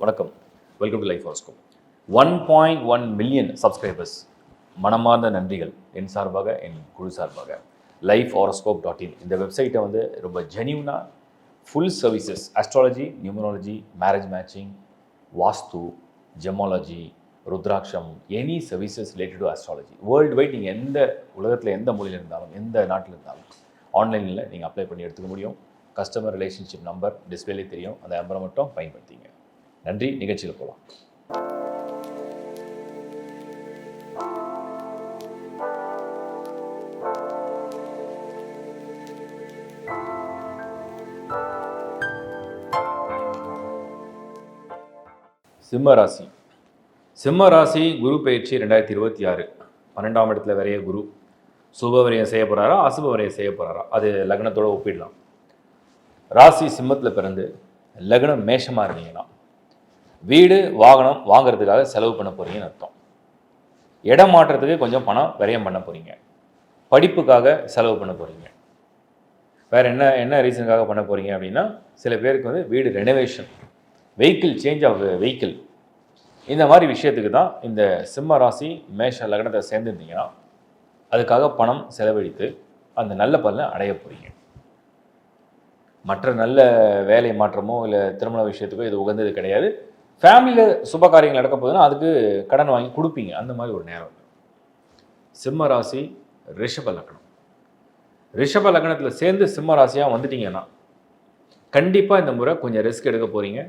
வணக்கம், welcome to life horoscope. 1.1 million subscribers. மனமார்ந்த நன்றிகள் என் சார்பாக, என் குழு சார்பாக. lifehoroscope.in இந்த வெப்சைட்டை வந்து ரொம்ப ஜென்யூனாக full services, astrology, numerology, marriage matching, vastu, gemology, ருத்ராட்சம், any services related to astrology world wide நீங்கள் எந்த உலகத்தில் எந்த மொழியில் இருந்தாலும் எந்த நாட்டில் இருந்தாலும் ஆன்லைனில் நீங்கள் அப்ளை பண்ணி எடுத்துக்க முடியும். கஸ்டமர் ரிலேஷன்ஷிப் நம்பர் டிஸ்பிளேலே தெரியும், அந்த நம்பரை மட்டும் பயன்படுத்திங்க. நன்றி. நிகழ்ச்சியில் போகலாம். சிம்ம ராசி. சிம்ம ராசி குரு பயிற்சி 2026 12ஆம் இடத்துல வரைய குரு சுப வரையம் செய்ய போகிறாரா, அசுப வரையம் செய்ய போகிறாரா, அது லக்னத்தோடு ஒப்பிடலாம். ராசி சிம்மத்தில் பிறந்து லக்னம் மேஷமாக இருந்தீங்கன்னா வீடு வாகனம் வாங்கிறதுக்காக செலவு பண்ண போகிறீங்கன்னு அர்த்தம். இடம் மாற்றத்துக்கு கொஞ்சம் பணம் விரயம் பண்ண போகிறீங்க. படிப்புக்காக செலவு பண்ண போகிறீங்க. வேறு என்ன ரீசனுக்காக பண்ண போகிறீங்க அப்படின்னா, சில பேருக்கு வந்து வீடு renovation, vehicle change of vehicle, இந்த மாதிரி விஷயத்துக்கு தான் இந்த சிம்ம ராசி மேஷ லக்னத்தை சேர்ந்துருந்தீங்கன்னா அதுக்காக பணம் செலவழித்து அந்த நல்ல பலனை அடைய போகிறீங்க. மற்ற நல்ல வேலை மாற்றமோ இல்லை திருமண விஷயத்துக்கோ இது உகந்தது கிடையாது. ஃபேமிலியில் சுப காரியங்கள் நடக்க போகுதுன்னா அதுக்கு கடன் வாங்கி கொடுப்பீங்க. அந்த மாதிரி ஒரு நேரம். சிம்ம ராசி ரிஷப லக்னம். ரிஷப லக்னத்தில் சேர்ந்து சிம்ம ராசியாக வந்துட்டீங்கன்னா கண்டிப்பாக இந்த முறை கொஞ்சம் ரிஸ்க் எடுக்க போகிறீங்க.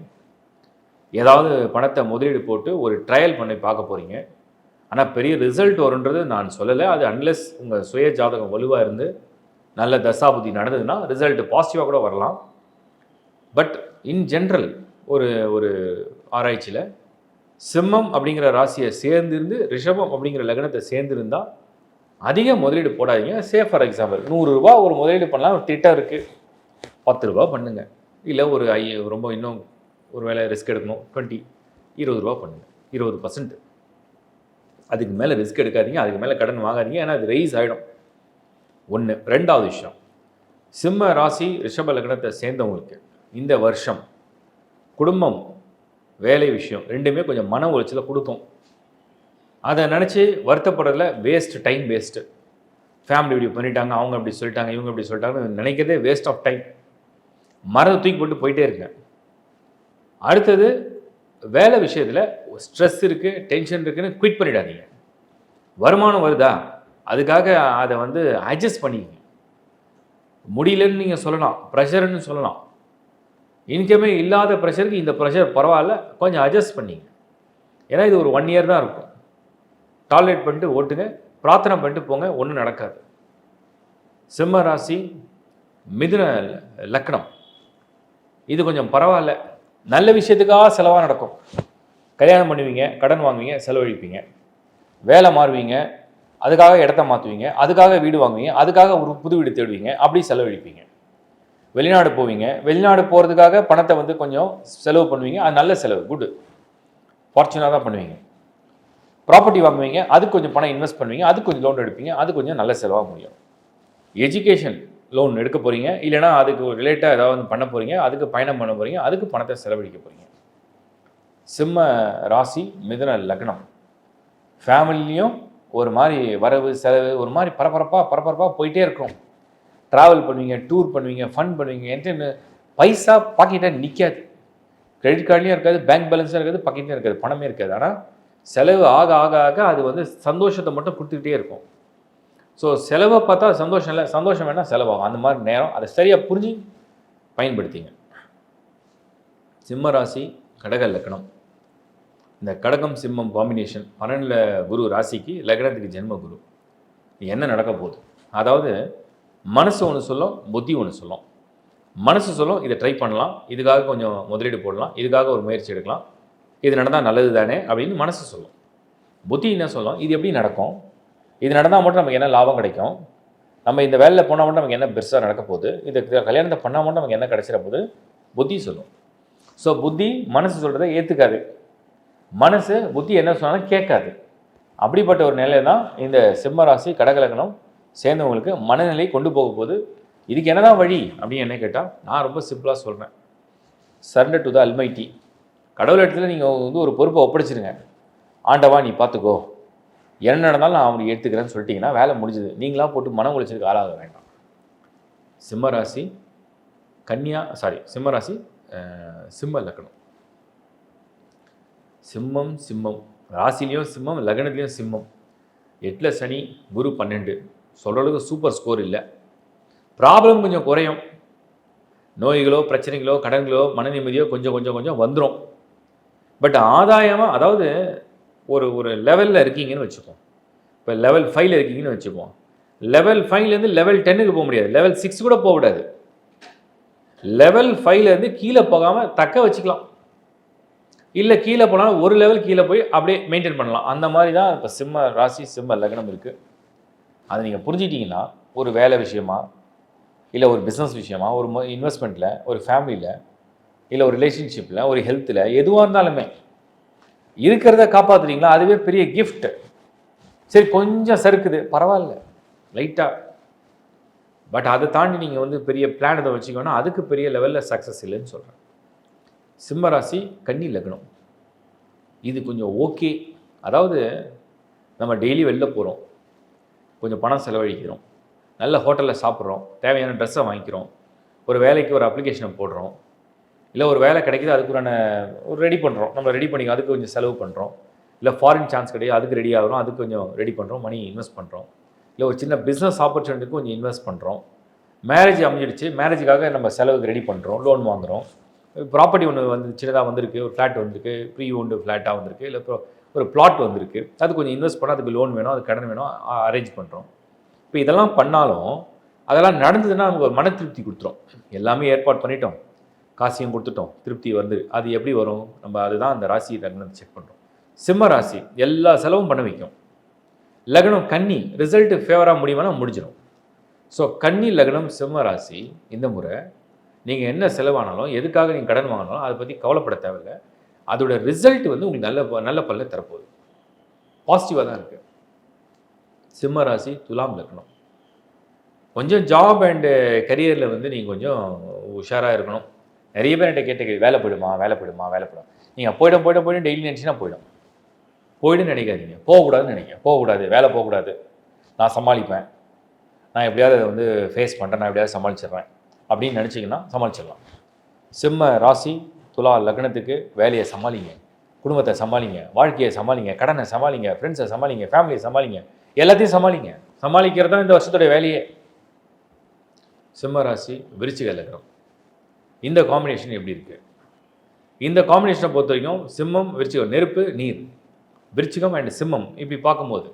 ஏதாவது பணத்தை முதலீடு போட்டு ஒரு ட்ரையல் பண்ணி பார்க்க போகிறீங்க. ஆனால் பெரிய ரிசல்ட் வருன்றது நான் சொல்லலை. அது அன்லெஸ் உங்கள் சுய ஜாதகம் வலுவாக இருந்து நல்ல தசாபுதி நடந்ததுன்னா ரிசல்ட் பாசிட்டிவாக கூட வரலாம். பட் இன் ஜென்ரல் ஒரு ஆராய்ச்சியில் சிம்மம் அப்படிங்கிற ராசியை சேர்ந்திருந்து ரிஷபம் அப்படிங்கிற லக்னத்தை சேர்ந்துருந்தால் அதிக முதலீடு போடாதீங்க. ஃபார் எக்ஸாம்பிள் 100 ரூபா ஒரு முதலீடு பண்ணலாம், ஒரு திட்டம் இருக்குது, 10 ரூபா பண்ணுங்கள். இல்லை ஒரு ரொம்ப இன்னும் ஒரு வேலை ரிஸ்க் எடுக்கணும், 20 ரூபா பண்ணுங்கள், 20%. அதுக்கு மேலே ரிஸ்க் எடுக்காதீங்க, அதுக்கு மேலே கடன் வாங்காதீங்க. ஏன்னா அது ரைஸ் ஆகிடும். ஒன்று. ரெண்டாவது விஷயம், சிம்ம ராசி ரிஷப லக்னத்தை சேர்ந்தவங்களுக்கு இந்த வருஷம் குடும்பம் வேலை விஷயம் ரெண்டுமே கொஞ்சம் மன உளைச்சலை கொடுக்கும். அதை நினச்சி வருத்தப்படுறதுல டைம் வேஸ்ட்டு. ஃபேமிலி இப்படி பண்ணிட்டாங்க, அவங்க அப்படி சொல்லிட்டாங்க, இவங்க இப்படி சொல்லிட்டாங்கன்னு நினைக்கிறதே வேஸ்ட் ஆஃப் டைம். மரத்தை தூக்கி போட்டு போயிட்டே இருங்க. அடுத்தது, வேலை விஷயத்தில் ஸ்ட்ரெஸ் இருக்குது, டென்ஷன் இருக்குதுன்னு குவிட் பண்ணிடாதீங்க. வருமானம் வருதா, அதுக்காக அதை வந்து அட்ஜஸ்ட் பண்ணிக்கங்க. முடியலன்னு நீங்கள் சொல்லலாம், ப்ரெஷர்னு சொல்லலாம். இன்கமே இல்லாத ப்ரெஷருக்கு இந்த ப்ரெஷர் பரவாயில்ல, கொஞ்சம் அட்ஜஸ்ட் பண்ணிங்க. ஏன்னா இது ஒரு 1 இயர் தான் இருக்கும். டாலரேட் பண்ணிட்டு ஓட்டுங்க, பிரார்த்தனை பண்ணிட்டு போங்க, ஒன்றும் நடக்காது. சிம்ம ராசி மிதுன லக்னம், இது கொஞ்சம் பரவாயில்ல. நல்ல விஷயத்துக்காக செலவாக நடக்கும். கல்யாணம் பண்ணுவீங்க, கடன் வாங்குவீங்க, செலவழிப்பீங்க. வேலை மாறுவீங்க, அதுக்காக இடத்த மாற்றுவீங்க, அதுக்காக வீடு வாங்குவீங்க, அதுக்காக ஒரு புது வீடு தேடுவீங்க, அப்படி செலவழிப்பீங்க. வெளிநாடு போவீங்க, வெளிநாடு போகிறதுக்காக பணத்தை வந்து கொஞ்சம் செலவு பண்ணுவீங்க. அது நல்ல செலவு, குட், ஃபார்ச்சுனாக தான் பண்ணுவீங்க. ப்ராப்பர்ட்டி வாங்குவீங்க, அதுக்கு கொஞ்சம் பணம் இன்வெஸ்ட் பண்ணுவீங்க, அதுக்கு கொஞ்சம் லோன் எடுப்பீங்க, அது கொஞ்சம் நல்ல செலவாக முடியும். எஜுகேஷன் லோன் எடுக்க போகிறீங்க, இல்லைனா அதுக்கு ரிலேட்டாக ஏதாவது பண்ண போகிறீங்க, அதுக்கு பயணம் பண்ண போகிறீங்க, அதுக்கு பணத்தை செலவழிக்க போகிறீங்க. சிம்ம ராசி மிதுன லக்னம், ஃபேமிலியும் ஒரு மாதிரி வரவு செலவு ஒரு மாதிரி பரபரப்பாக போயிட்டே இருக்கும். ட்ராவல் பண்ணுவீங்க, டூர் பண்ணுவீங்க, ஃபன் பண்ணுவீங்க. என்கிட்ட பைசா பாக்கெட்டாக நிற்காது, கிரெடிட் கார்ட்லேயும் இருக்காது, பேங்க் பேலன்ஸும் இருக்காது, பாக்கெட்லேயும் இருக்காது, பணமே இருக்காது. ஆனால் செலவு ஆக ஆக ஆக அது வந்து சந்தோஷத்தை மட்டும் கொடுத்துக்கிட்டே இருக்கும். ஸோ செலவை பார்த்தா சந்தோஷம் இல்லை, சந்தோஷம் வேணால் செலவாகும். அந்த மாதிரி நேரம் அதை சரியாக புரிஞ்சு பயன்படுத்திங்க. சிம்ம ராசி கடக லக்னம். இந்த கடகம் சிம்மம் காம்பினேஷன் 12 குரு ராசிக்கு, லக்னத்துக்கு ஜென்ம குரு. என்ன நடக்க போகுது? அதாவது மனசு ஒன்று சொல்லும், புத்தி ஒன்று சொல்லும். மனசு சொல்லும் இதை ட்ரை பண்ணலாம், இதுக்காக கொஞ்சம் முதலீடு போடலாம், இதுக்காக ஒரு முயற்சி எடுக்கலாம், இது நடந்தால் நல்லது தானே அப்படின்னு மனசு சொல்லும். புத்தி என்ன சொல்லும், இது எப்படி நடக்கும், இது நடந்தால் மட்டும் நமக்கு என்ன லாபம் கிடைக்கும், நம்ம இந்த வேலையில் போனால் மட்டும் நமக்கு என்ன பெருசாக நடக்க போகுது, இந்த கல்யாணத்தை பண்ணால் மட்டும் நமக்கு என்ன கிடைச்சிட போகுது, புத்தி சொல்லும். ஸோ புத்தி மனசு சொல்கிறத ஏற்றுக்காது, மனசு புத்தி என்ன சொன்னாலும் கேட்காது. அப்படிப்பட்ட ஒரு நிலை தான் இந்த சிம்ம ராசி கடகலக்கணம் சேர்ந்தவங்களுக்கு மனநிலை கொண்டு போக போகுது. இதுக்கு என்னதான் வழி அப்படின்னு என்ன கேட்டால் நான் ரொம்ப சிம்பிளாக சொல்கிறேன். Surrender to the almighty. கடவுள் இடத்துல நீங்கள் வந்து ஒரு பொறுப்பை ஒப்படைச்சிருங்க. ஆண்டவா நீ பார்த்துக்கோ, என்ன நடந்தாலும் நான் அவனுக்கு எடுத்துக்கிறேன்னு சொல்லிட்டீங்கன்னா வேலை முடிஞ்சுது. நீங்களாக போட்டு மன உளைச்சலுக்கு ஆளாக வேண்டாம். சிம்மராசி சிம்மராசி சிம்ம லக்னம். சிம்மம் ராசிலையும் சிம்மம், லக்னத்துலேயும் சிம்மம். 8ல் சனி, குரு 12. சொல்கிற அளவுக்கு சூப்பர் ஸ்கோர் இல்லை. ப்ராப்ளம் கொஞ்சம் குறையும். நோய்களோ, பிரச்சனைகளோ, கடன்களோ, மன நிம்மதியோ கொஞ்சம் வந்துடும். பட் ஆதாயமாக, அதாவது ஒரு லெவலில் இருக்கீங்கன்னு வச்சுப்போம். இப்போ லெவல் 5ல் இருக்கீங்கன்னு வச்சுப்போம். லெவல் 5லேருந்து லெவல் 10க்கு போக முடியாது. லெவல் 6 கூட போக விடாது. லெவல் 5லேருந்து கீழே போகாமல் தக்க வச்சுக்கலாம். இல்லை கீழே போனாலும் ஒரு லெவல் கீழே போய் அப்படியே மெயின்டைன் பண்ணலாம். அந்த மாதிரி தான் இப்போ சிம்ம ராசி, சிம்ம லக்னம் இருக்குது. அதை நீங்கள் புரிஞ்சிட்டிங்கன்னா, ஒரு வேலை விஷயமா, இல்லை ஒரு பிஸ்னஸ் விஷயமா, ஒரு இன்வெஸ்ட்மெண்ட்டில், ஒரு ஃபேமிலியில், இல்லை ஒரு ரிலேஷன்ஷிப்பில், ஒரு ஹெல்த்தில், எதுவாக இருந்தாலுமே இருக்கிறத காப்பாற்றுறீங்களா, அதுவே பெரிய கிஃப்ட். சரி கொஞ்சம் சறுக்குது, பரவாயில்ல, லைட்டாக. பட் அதை தாண்டி நீங்கள் வந்து பெரிய பிளான் இதை வச்சுக்கோன்னா அதுக்கு பெரிய லெவலில் சக்ஸஸ் இல்லைன்னு சொல்கிறேன். சிம்மராசி, கன்னி லக்னம். இது கொஞ்சம் ஓகே. அதாவது நம்ம டெய்லி வெளில போகிறோம், கொஞ்சம் பணம் செலவழிக்கிறோம், நல்ல ஹோட்டலில் சாப்பிட்றோம், தேவையான ட்ரெஸ்ஸை வாங்கிக்கிறோம், ஒரு வேலைக்கு ஒரு அப்ளிகேஷனை போடுறோம், இல்லை ஒரு வேலை கிடைக்கிது அதுக்குறான ஒரு ரெடி பண்ணுறோம், நம்ம ரெடி பண்ணி அதுக்கு கொஞ்சம் செலவு பண்ணுறோம், இல்லை ஃபாரின் சான்ஸ் கிடையாது அதுக்கு ரெடி ஆகிறோம், அதுக்கு கொஞ்சம் ரெடி பண்ணுறோம், மணி இன்வெஸ்ட் பண்ணுறோம், இல்லை ஒரு சின்ன பிஸ்னஸ் ஆப்பர்ச்சுனிட்டிக்கு கொஞ்சம் இன்வெஸ்ட் பண்ணுறோம், மேரேஜ் அமைஞ்சிடுச்சு, மேரேஜுக்காக நம்ம செலவுக்கு ரெடி பண்ணுறோம், லோன் வாங்குகிறோம், ப்ராப்பர்ட்டி ஒன்று வந்து சின்னதாக வந்திருக்கு, ஒரு ஃப்ளாட் வந்திருக்கு, ப்ரீ ஓன்டு ஃப்ளாட்டாக வந்திருக்கு, இல்லை ஒரு பிளாட் வந்திருக்கு, அது கொஞ்சம் இன்வெஸ்ட் பண்ணால் அதுக்கு லோன் வேணும், அது கடன் வேணும், அரேஞ்ச் பண்ணுறோம். இப்போ இதெல்லாம் பண்ணாலும் அதெல்லாம் நடந்ததுன்னா நமக்கு ஒரு மன திருப்தி கொடுத்துரும். எல்லாமே ஏற்பாடு பண்ணிட்டோம், காசியும் கொடுத்துட்டோம், திருப்தி வந்து அது எப்படி வரும்? நம்ம அதுதான் அந்த ராசி லக்னம் செக் பண்ணுறோம். சிம்ம ராசி எல்லா செலவும் பண்ண வைக்கும். லக்னம் கன்னி, ரிசல்ட்டு ஃபேவராக முடியுமானா முடிஞ்சிடும். ஸோ கன்னி லக்னம் சிம்ம ராசி, இந்த முறை நீங்கள் என்ன செலவானாலும், எதுக்காக நீங்கள் கடன் வாங்கினாலும் அதை பற்றி கவலைப்பட தேவையில்லை. அதோட ரிசல்ட் வந்து உங்களுக்கு நல்ல பலனை தரப்போகுது. பாசிட்டிவாக தான் இருக்குது. சிம்ம ராசி, துலாம் லக்னம். கொஞ்சம் ஜாப் அண்டு கரியரில் வந்து நீங்கள் கொஞ்சம் உஷாராக இருக்கணும். நிறைய பேர் என்கிட்ட கேட்ட வேலை போயிடுமா. நீங்கள் போய்டும் டெய்லி நினச்சினா போய்டுன்னு நினைக்காதீங்க. போகக்கூடாதுன்னு நினைக்க, போகக்கூடாது, வேலை போகக்கூடாது, நான் சமாளிப்பேன், நான் எப்படியாவது அதை வந்து ஃபேஸ் பண்ணுறேன், நான் எப்படியாவது சமாளிச்சிடுறேன் அப்படின்னு நினச்சிங்கன்னா சமாளிச்சிடலாம். சிம்ம ராசி, துலா லக்னத்துக்கு வேலையை சமாளிங்க, குடும்பத்தை சமாளிங்க, வாழ்க்கையை சமாளிங்க, கடனை சமாளிங்க, ஃப்ரெண்ட்ஸை சமாளிங்க, ஃபேமிலியை சமாளிங்க, எல்லாத்தையும் சமாளிங்க. சமாளிக்கிறது தான் இந்த வருஷத்துடைய வேலையே. சிம்ம ராசி, விருச்சிக லக்னம். இந்த காம்பினேஷன் எப்படி இருக்குது? இந்த காம்பினேஷனை பொறுத்த வரைக்கும் சிம்மம், விருச்சிகம், நெருப்பு, நீர், விருச்சிகம் அண்ட் சிம்மம் இப்படி பார்க்கும்போது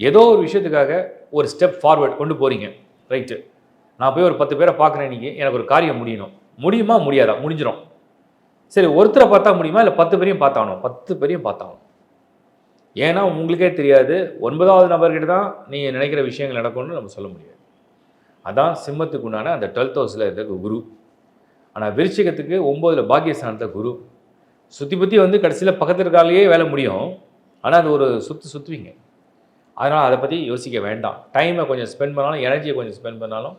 ஏதோ ஒரு விஷயத்துக்காக ஒரு ஸ்டெப் ஃபார்வர்ட் கொண்டு போகிறீங்க. ரைட்டு, நான் போய் ஒரு 10 பேரை பார்க்குறேன், இன்றைக்கி எனக்கு ஒரு காரியம் முடியுமா முடியாதா? முடிஞ்சிடும். சரி, ஒருத்தரை பார்த்தா முடியுமா, இல்லை 10 பேரையும் பார்த்தாகணும்? 10 பேரையும் பார்த்தாகணும். ஏன்னா உங்களுக்கே தெரியாது 9வது நபர்கிட்ட தான் நீங்கள் நினைக்கிற விஷயங்கள் நடக்கும்னு நம்ம சொல்ல முடியாது. அதான் சிம்மத்துக்கு உண்டான அந்த 12th ஹவுஸில் இருக்க குரு. ஆனால் விருச்சிகத்துக்கு 9ல் பாக்கியஸ்தானத்தில் குரு. சுற்றி வந்து கடைசியில் பக்கத்து இருக்காலேயே வேலை முடியும். ஆனால் அது ஒரு சுற்றுவீங்க. அதனால் அதை பற்றி யோசிக்க வேண்டாம். டைமை கொஞ்சம் ஸ்பெண்ட் பண்ணாலும், எனர்ஜியை கொஞ்சம் ஸ்பெண்ட் பண்ணாலும்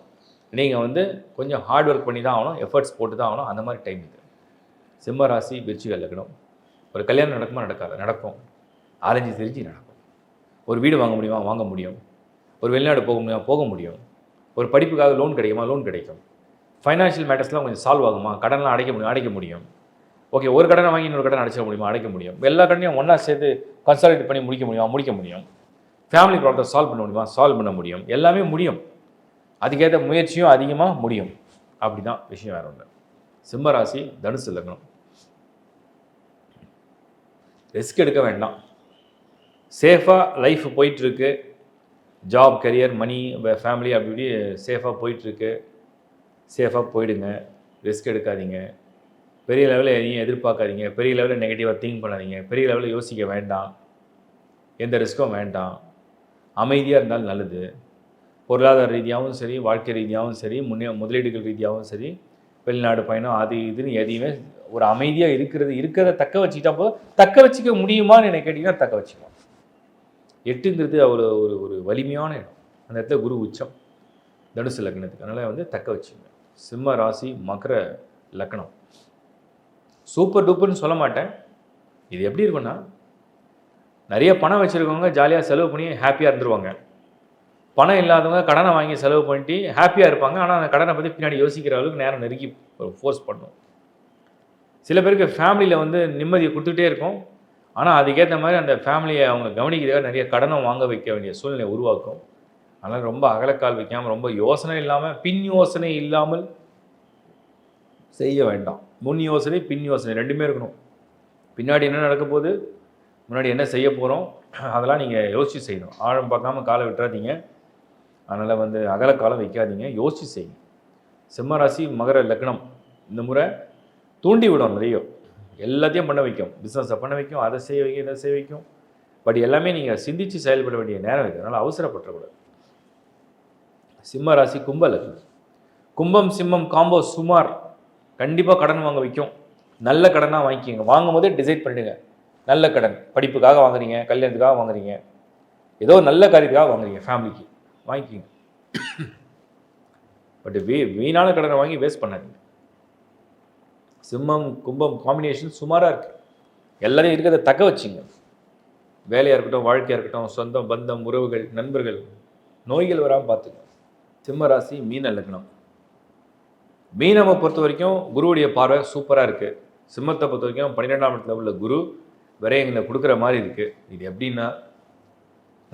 நீங்கள் வந்து கொஞ்சம் ஹார்ட் ஒர்க் பண்ணி தான் ஆகணும், எஃபர்ட்ஸ் போட்டு தான் ஆகணும். அந்த மாதிரி டைம் இது. சிம்ம ராசி, விருச்சிக லக்னம். ஒரு கல்யாணம் நடக்குமா? நடக்காது. நடக்கும். அலைஞ்சு திரிஞ்சு நடக்கும். ஒரு வீடு வாங்க முடியுமா? வாங்க முடியும். ஒரு வெளிநாடு போக முடியுமா? போக முடியும். ஒரு படிப்புக்காக லோன் கிடைக்குமா? லோன் கிடைக்கும். ஃபைனான்ஷியல் மேட்டர்ஸ்லாம் கொஞ்சம் சால்வ் ஆகுமா? கடன்லாம் அடைக்க முடியும். ஓகே, ஒரு கடனை வாங்கி இன்னொரு கடனை அடைச்சிட முடியுமா? அடைக்க முடியும். எல்லா கடனையும் ஒன்றா சேர்த்து கன்சாலிடேட் பண்ணி முடிக்க முடியும். ஃபேமிலி ப்ராப்ளத்தை சால்வ் பண்ண முடியுமா? சால்வ் பண்ண முடியும். எல்லாமே முடியும். அதுக்கேற்ற முயற்சியும் அதிகமாக முடியும். அப்படி தான் விஷயம், வேறு ஒன்று. சிம்ம ராசி, தனுசு லக்னம். ரிஸ்க் எடுக்க வேண்டாம். சேஃபாக லைஃப் போயிட்டுருக்கு. ஜாப், கரியர், மணி, ஃபேமிலி அப்படி இப்படி சேஃபாக போயிட்டுருக்கு. சேஃபாக போயிடுங்க. ரிஸ்க் எடுக்காதீங்க. பெரிய லெவலில் எதையும் எதிர்பார்க்காதீங்க. பெரிய லெவலில் நெகட்டிவாக திங்க் பண்ணாதீங்க. பெரிய லெவலில் யோசிக்க வேண்டாம். எந்த ரிஸ்க்கும் வேண்டாம். அமைதியாக இருந்தாலும் நல்லது. பொருளாதார ரீதியாகவும் சரி, வாழ்க்கை ரீதியாகவும் சரி, முதலீடுகள் ரீதியாகவும் சரி, வெளிநாடு பயணம் அது இதுன்னு எதையுமே ஒரு அமைதியாக இருக்கிறத தக்க வச்சுக்கிட்டா போதும். தக்க வச்சுக்க முடியுமான்னு எனக்கு கேட்டிங்கன்னா தக்க வச்சுக்கலாம். 8ங்கிறது அவ்வளோ ஒரு வலிமையான இடம். அந்த இடத்துல குரு உச்சம் தனுசு லக்னத்துக்கு. அதனால் வந்து தக்க வச்சுங்க. சிம்ம ராசி, மகர லக்னம். சூப்பர் டூப்பர்னு சொல்ல மாட்டேன். இது எப்படி இருக்குன்னா, நிறைய பணம் வச்சுருக்கவங்க ஜாலியாக செலவு பண்ணி ஹாப்பியாக இருந்துருவாங்க. பணம் இல்லாதவங்க கடனை வாங்கி செலவு பண்ணிட்டு ஹாப்பியாக இருப்பாங்க. ஆனால் அந்த கடனை பற்றி பின்னாடி யோசிக்கிற அளவுக்கு நேரம் நெருக்கி ஃபோர்ஸ் பண்ணும். சில பேருக்கு ஃபேமிலியில் வந்து நிம்மதியை கொடுத்துட்டே இருக்கும். ஆனால் அதுக்கேற்ற மாதிரி அந்த ஃபேமிலியை அவங்க கவனிக்கிறதுக்காக நிறைய கடனும் வாங்க வைக்க வேண்டிய சூழ்நிலை உருவாக்கும். அதனால் ரொம்ப அகலக்கால் வைக்காமல், ரொம்ப யோசனை இல்லாமல், பின் யோசனை இல்லாமல் செய்ய வேண்டாம். முன் யோசனை, பின் யோசனை 2மே இருக்கணும். பின்னாடி என்ன நடக்க போகுது, முன்னாடி என்ன செய்ய போகிறோம், அதெல்லாம் நீங்கள் யோசித்து செய்யணும். ஆழம் பார்க்காம காலை விட்டுறாதீங்க. அதனால் வந்து அகலக்காலம் வைக்காதீங்க, யோசித்து செய்யுங்க. சிம்மராசி மகர லக்னம் இந்த முறை தூண்டி விடும் நிறைய. எல்லாத்தையும் பண்ண வைக்கும். பிஸ்னஸை பண்ண வைக்கும், அதை செய்ய வைக்கும், இதை செய்ய வைக்கும். பட் எல்லாமே நீங்கள் சிந்தித்து செயல்பட வேண்டிய நேரம் இருக்குது. அதனால் அவசரப்படக்கூடாது. சிம்ம ராசி கும்ப லக்னம். கும்பம் சிம்மம் காம்போ சுமார். கண்டிப்பாக கடன் வாங்க வைக்கும். நல்ல கடனாக வாங்கிக்கிங்க. வாங்கும் போதே டிசைட் பண்ணிடுங்க. நல்ல கடன், படிப்புக்காக வாங்குறீங்க, கல்யாணத்துக்காக வாங்குறீங்க, ஏதோ நல்ல காரியத்துக்காக வாங்குறீங்க, ஃபேமிலிக்கு வாங்கிக்கிங்க. பட் வீணான கடனை வாங்கி வேஸ்ட் பண்ணாதீங்க. சிம்மம் கும்பம் காம்பினேஷன் சுமாராக இருக்குது. எல்லாரையும் இருக்கிறத தக்க வச்சுங்க. வேலையாக இருக்கட்டும், வாழ்க்கையாக இருக்கட்டும், சொந்தம் பந்தம் உறவுகள் நண்பர்கள் நோய்கள் வராமல் பார்த்துங்க. சிம்ம ராசி மீன லக்னம். மீனவை பொறுத்த வரைக்கும் குருவுடைய பார்வை சூப்பராக இருக்குது. சிம்மத்தை பொறுத்த வரைக்கும் 12ஆம் இடத்துல உள்ள குரு விரயங்களை கொடுக்குற மாதிரி இருக்குது. இது எப்படின்னா,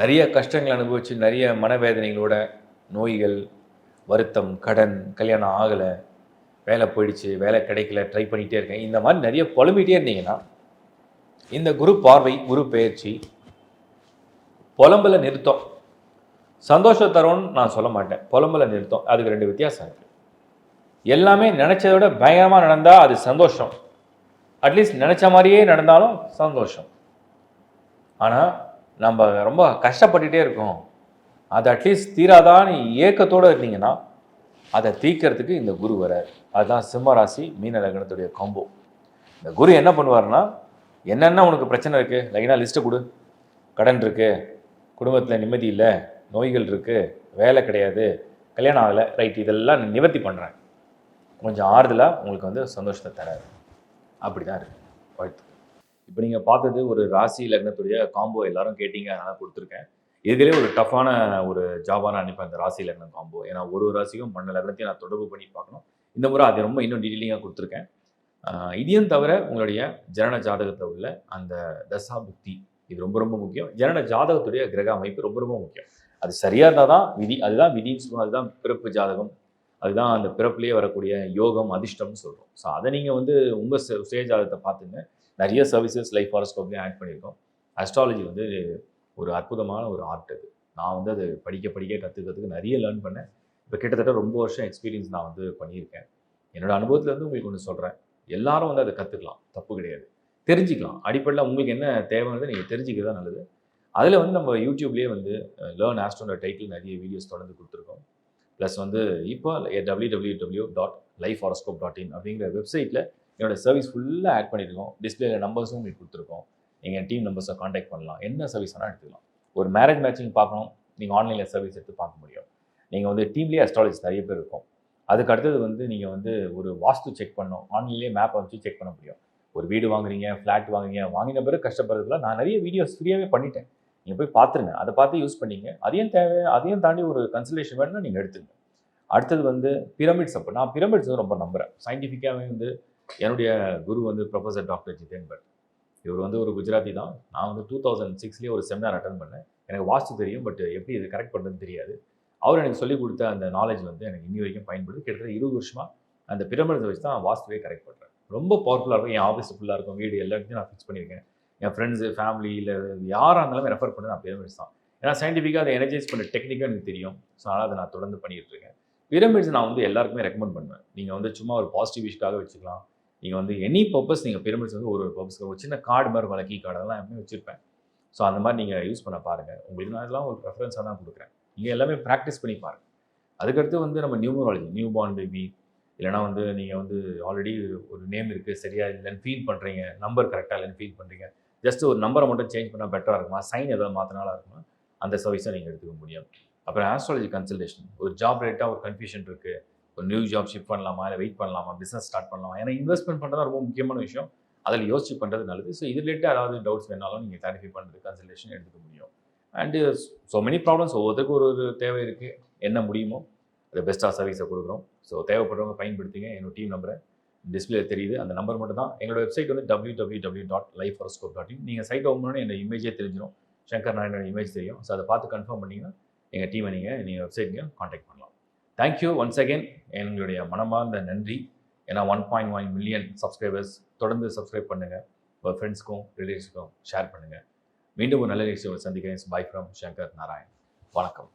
நிறைய கஷ்டங்கள் அனுபவித்து நிறைய மனவேதனைகளோட நோய்கள், வருத்தம், கடன், கல்யாணம் ஆகலை, வேலை போயிடுச்சு, வேலை கிடைக்கல, ட்ரை பண்ணிகிட்டே இருக்கேன், இந்த மாதிரி நிறைய புலம்பிகிட்டே இருந்தீங்கன்னா இந்த குரு பார்வை, குரு பெயர்ச்சி புலம்பலை நிறுத்தம். சந்தோஷம் தரும்னு நான் சொல்ல மாட்டேன், புலம்பலை நிறுத்தம். அதுக்கு 2 வித்தியாசம் இருக்குது. எல்லாமே நினச்சதை விட பயங்கரமாக நடந்தால் அது சந்தோஷம். அட்லீஸ்ட் நினச்ச மாதிரியே நடந்தாலும் சந்தோஷம். ஆனால் நம்ம ரொம்ப கஷ்டப்பட்டுகிட்டே இருக்கோம், அது அட்லீஸ்ட் தீராதான்னு ஏக்கத்தோடு இருந்தீங்கன்னா அதை தீர்க்கறதுக்கு இந்த குரு வரார். அதுதான் சிம்ம ராசி மீன லக்னத்துடைய காம்போ. இந்த குரு என்ன பண்ணுவார்னா, என்னென்ன உனக்கு பிரச்சனை இருக்குது, லைனாக லிஸ்ட்டு கொடு. கடன் இருக்குது, குடும்பத்தில் நிம்மதி இல்லை, நோய்கள் இருக்குது, வேலை கிடையாது, கல்யாணம் ஆகலை, ரைட், இதெல்லாம் நிவர்த்தி பண்ணுறேன், கொஞ்சம் ஆறுதலாக உங்களுக்கு வந்து சந்தோஷத்தை தராது. அப்படி தான் இருக்குது வாழ்த்து. இப்போ நீங்கள் பார்த்தது ஒரு ராசி லக்னத்துடைய காம்போ. எல்லாரும் கேட்டீங்க, அதனால் கொடுத்துருக்கேன். இதுலேயே ஒரு டஃப்பான ஒரு ஜாபாக நான் நினைப்பேன் இந்த ராசி லக்னம் காம்போ. ஏன்னா ஒரு ராசிக்கும் 12 லக்னத்தையும் நான் தொடர்பு பண்ணி பார்க்கணும். இந்த முறை அது ரொம்ப இன்னும் டீட்டெயிலிங்காக கொடுத்துருக்கேன். இதையும் தவிர உங்களுடைய ஜனன ஜாதகத்தில் உள்ள அந்த தசா புக்தி, இது ரொம்ப ரொம்ப முக்கியம். ஜனன ஜாதகத்துடைய கிரக அமைப்பு ரொம்ப ரொம்ப முக்கியம். அது சரியாக இருந்தால் தான் விதி. அதுதான் விதின்னு சொல்லுவோம். அதுதான் பிறப்பு ஜாதகம். அதுதான் அந்த பிறப்புலேயே வரக்கூடிய யோகம், அதிர்ஷ்டம்னு சொல்கிறோம். ஸோ அதை நீங்கள் வந்து உங்கள் சுய ஜாதகத்தை பார்த்துங்க. நிறைய சர்வீசஸ் லைஃப் ஹாரோஸ்கோப்லேயும் ஆட் பண்ணியிருக்கோம். அஸ்ட்ராலஜி வந்து ஒரு அற்புதமான ஒரு ஆர்ட் அது. நான் வந்து அது படிக்க கற்றுக்கிறதுக்கு நிறைய லேர்ன் பண்ணேன். இப்போ கிட்டத்தட்ட ரொம்ப வருஷம் எக்ஸ்பீரியன்ஸ் நான் வந்து பண்ணியிருக்கேன். என்னோடய அனுபவத்தில் வந்து உங்களுக்கு ஒன்று சொல்கிறேன். எல்லாரும் வந்து அதை கற்றுக்கலாம், தப்பு கிடையாது. தெரிஞ்சுக்கலாம். அடிப்படையில் உங்களுக்கு என்ன தேவைன்னு நீங்கள் தெரிஞ்சுக்கிறது தான் நல்லது. அதில் வந்து நம்ம யூடியூப்லேயே வந்து லேர்ன் ஆஸ்ட்ரோன்ற டைட்டில் நிறைய வீடியோஸ் தொடர்ந்து கொடுத்துருக்கோம். ப்ளஸ் வந்து இப்போ www.lifehoroscope.in அப்படிங்கிற வெப்சைட்டில் என்னோடய சர்வீஸ் ஃபுல்லாக ஆட் பண்ணியிருக்கோம். டிஸ்பிளேல நம்பர்ஸும் உங்களுக்கு கொடுத்துருக்கோம். நீங்கள் டீம் நம்பர்ஸை காண்டாக்ட் பண்ணலாம். என்ன சர்வீஸ் வேணால் எடுத்துக்கலாம். ஒரு மேரேஜ் மேட்சிங் பார்க்கணும், நீங்கள் ஆன்லைனில் சர்வீஸ் எடுத்து பார்க்க முடியும். நீங்கள் வந்து டீம்லேயே அஸ்ட்ராலஜிஸ்ட் நிறைய பேர் இருக்கும். அதுக்கு அடுத்தது வந்து நீங்கள் வந்து ஒரு வாஸ்து செக் பண்ணணும், ஆன்லைன்லேயே மேப்பை வச்சு செக் பண்ண முடியும். ஒரு வீடு வாங்குறீங்க, ஃப்ளாட் வாங்குறீங்க, வாங்கின பிறகு கஷ்டப்படுறதுக்குலாம் நான் நிறைய வீடியோஸ் ஃப்ரீயாகவே பண்ணிட்டேன். நீங்கள் போய் பார்த்துருங்க, அதை பார்த்து யூஸ் பண்ணிங்க. அதையும் தாண்டி ஒரு கன்சல்டேஷன் வேணும்னா நீங்கள் எடுத்துங்க. அடுத்தது வந்து பிரமிட்ஸ். அப்போ நான் பிரமிட்ஸ் வந்து ரொம்ப நம்புகிறேன். சயின்டிஃபிக்காகவே வந்து என்னுடைய குரு வந்து ப்ரொஃபஸர் டாக்டர் ஜிதேன் பட். இவர் வந்து ஒரு குஜராத்தி தான். நான் வந்து 2006 ஒரு செமினார் அட்டன் பண்ணேன். எனக்கு வாஸ்து தெரியும், பட் எப்படி இது கரெக்ட் பண்ணுறதுன்னு தெரியாது. அவர் எனக்கு சொல்லிக் கொடுத்த அந்த நாலேஜ் வந்து எனக்கு இன்னி வரைக்கும் பயன்படுது. கிட்டத்தட்ட 20 வருஷமாக அந்த பிரமிட்ஸை வச்சு தான் வாஸ்துவே கரெக்ட் பண்ணுறேன். ரொம்ப பவர்ஃபுல்லாக இருக்கும். என் ஆஃபீஸ் ஃபுல்லாக இருக்கும், வீடு எல்லா இடத்தையும் நான் ஃபிக்ஸ் பண்ணியிருக்கேன். என் ஃப்ரெண்ட்ஸு, ஃபேமிலி இல்லை யாராக இருந்தாலும் ரெஃபர் பண்ணி நான் பிரமிட்ஸ் தான். ஏன்னா சயின்டிஃபிக்காக அதை எனர்ஜைஸ் பண்ண டெக்னிக்காக எனக்கு தெரியும். ஸோ அதனால் அதை நான் தொடர்ந்து பண்ணிகிட்டு இருக்கேன். பிரமிட்ஸ் நான் வந்து எல்லாருக்குமே ரெக்கமெண்ட் பண்ணுவேன். நீங்கள் வந்து சும்மா ஒரு பாசிட்டிவ் விஷயக்காக வச்சுக்கலாம். நீங்கள் வந்து எனி பர்பஸ், நீங்கள் பிரமிட்ஸ் வந்து ஒரு பர்பஸ்க்கு ஒரு சின்ன கார்டு மாதிரி இருக்கும், கீ கார்டு, அதெல்லாம் எப்பவுமே வச்சுருப்பேன். ஸோ அந்த மாதிரி நீங்கள் யூஸ் பண்ண பாருங்கள். உங்களுக்கு நான் இதெல்லாம் ஒரு ரெஃபரன்ஸாக தான் கொடுக்குறேன். நீங்கள் எல்லாமே ப்ராக்டிஸ் பண்ணி பாருங்கள். அதுக்கடுத்து வந்து நம்ம நியூமராலஜி, நியூ பார்ன் பேபி, இல்லைனா வந்து நீங்கள் வந்து ஆல்ரெடி ஒரு நேம் இருக்குது, சரியாக இல்லைன்னு ஃபீல் பண்ணுறீங்க, நம்பர் கரெக்டாக இல்லைன்னு ஃபீல் பண்ணுறீங்க, ஜஸ்ட் ஒரு நம்பரை மட்டும் சேஞ்ச் பண்ணால் பெட்டராக இருக்குமா, சைன் எதாவது மாற்றினாலும் இருக்குமா, அந்த சர்வீஸை நீங்கள் எடுத்துக்க முடியும். அப்புறம் ஆஸ்ட்ராலஜி கன்சல்டேஷன். ஒரு ஜாப் ரிலேட்டாக ஒரு கன்ஃபியூஷன் இருக்குது, ஒரு நியூ ஜாப் ஷிஃப்ட் பண்ணலாமா, இல்லை வெயிட் பண்ணலாமா, பிஸ்னஸ் ஸ்டார்ட் பண்ணலாமா? ஏன்னா இன்வெஸ்ட்மெண்ட் பண்ணுறது ரொம்ப முக்கியமான விஷயம். அதில் யோசிச்சு பண்ணுறது நல்லது. ஸோ இது ரிலேட்டட் ஏதாவது டவுட்ஸ் வேணாலும் நீங்கள் கிளாரிஃபை பண்ணுறது கன்சல்டேஷன் எடுத்துக்க முடியும். அண்டு ஸோ மெனி ப்ராப்ளம்ஸ் ஒவ்வொருத்தருக்கும் ஒரு தேவை இருக்குது. என்ன முடியுமோ அதை பெஸ்ட்டாக சர்வீஸை கொடுக்குறோம். ஸோ தேவைப்படுறவங்க பயன்படுத்திங்க. என்னோட டீம் நம்பரை டிஸ்பிளே தெரியுது. அந்த நம்பர் மட்டும் தான். எங்களோட வெப்சைட் வந்து www.lifehoroscope.in. நீங்கள் சைட் ஓப்பன் பண்ணி என்னோட இமேஜே தெரிஞ்சிடும். சங்கர் நாராயணோட இமேஜ் தெரியும். ஸோ அதை பார்த்து கன்ஃபார்ம் பண்ணிங்கன்னா எங்கள் டீமை நீங்கள் வெப்சைட்லையும் காண்டாக்ட் பண்ணலாம். Thank you once again. எங்களுடைய மனமார்ந்த நன்றி. ஏன்னா 1.1 மில்லியன் சப்ஸ்கிரைபர்ஸ். தொடர்ந்து சப்ஸ்கிரைப் பண்ணுங்கள். உங்கள் ஃப்ரெண்ட்ஸ்க்கும் ரிலேட்டிவ்ஸ்க்கும் ஷேர் பண்ணுங்கள். மீண்டும் ஒரு நல்ல நிகழ்ச்சியை சந்திக்கிறேன். By from Shankar Narayan. வணக்கம்.